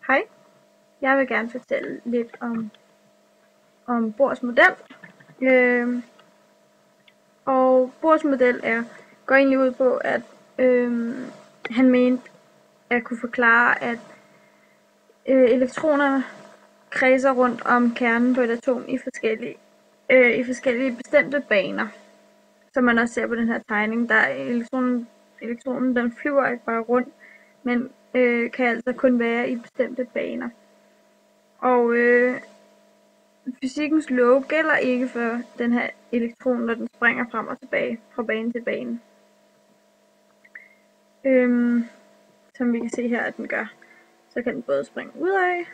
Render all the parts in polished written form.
Hej, jeg vil gerne fortælle lidt om Bohrs model. Og Bohrs model går egentlig ud på, at han mente at kunne forklare, at elektronerne kredser rundt om kernen på et atom i forskellige bestemte baner. Som man også ser på den her tegning, der elektronen den flyver ikke bare rundt, men kan altså kun være i bestemte baner. Og fysikkens love gælder ikke for den her elektron, når den springer frem og tilbage fra bane til bane. Som vi kan se her, at den gør. Så kan den både springe ud af,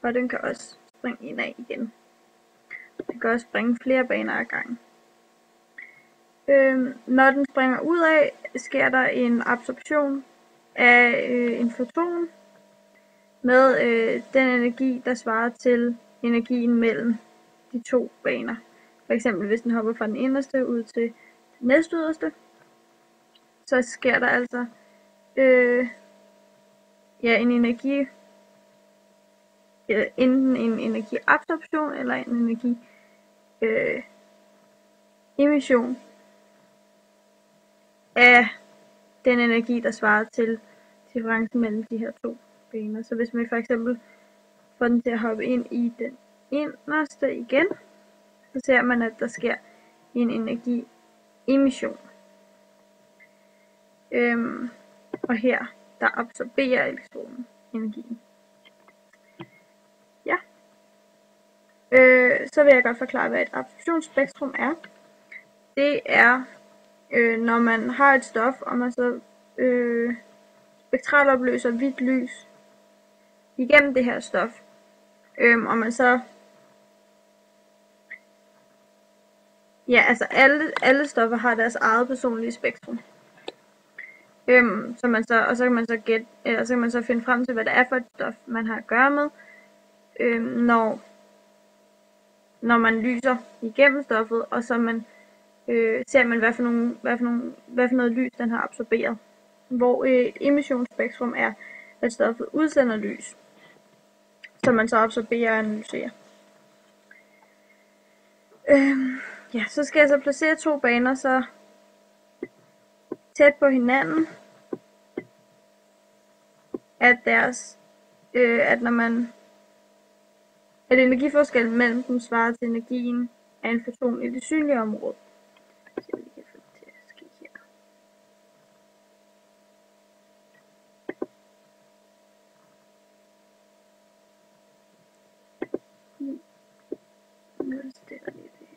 og den kan også springe ind af igen. Den kan også springe flere baner ad gangen. Når den springer ud af, sker der en absorption af en foton med den energi, der svarer til energien mellem de to baner. For eksempel hvis den hopper fra den inderste ud til den næstyderste, så sker der altså en energi, enten en energiabsorption eller en energi emission af den energi, der svarer til differencen mellem de her to baner. Så hvis man for eksempel får den til at hoppe ind i den inderste igen, så ser man, at der sker en energiemission. Og her, der absorberer elektronen energien. Ja. Så vil jeg godt forklare, hvad et absorptionsspektrum er. Det er, når man har et stof, og man så spektralopløser hvidt lys igennem det her stof, og man så alle stoffer har deres eget personlige spektrum. Så kan man så gætte, eller så kan man så finde frem til, hvad det er for et stof, man har at gøre med, når man lyser igennem stoffet, og så ser man, hvad for noget lys den har absorberet. Hvor et emissionsspektrum er, at stoffet udsender lys, som man så absorberer og analyserer. Så skal jeg så placere to baner så tæt på hinanden, at energiforskellen mellem dem svarer til energien af en foton i det synlige område. Så vi kan få det til at ske her. Nu stiller vi det her.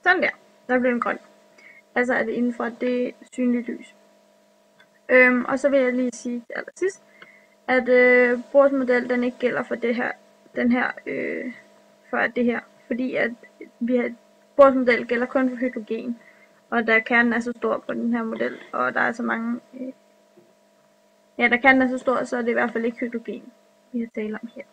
Sådan der bliver den grøn. Altså er det inden for det synlige lys. Og så vil jeg lige sige til allersidst, at Bohrs model den ikke gælder for det her, fordi at Bohrs model gælder kun for hydrogen, og da kernen er så stor på den her model, og der er så mange, da kernen er så stor, så er det i hvert fald ikke hydrogen, vi har talt om her.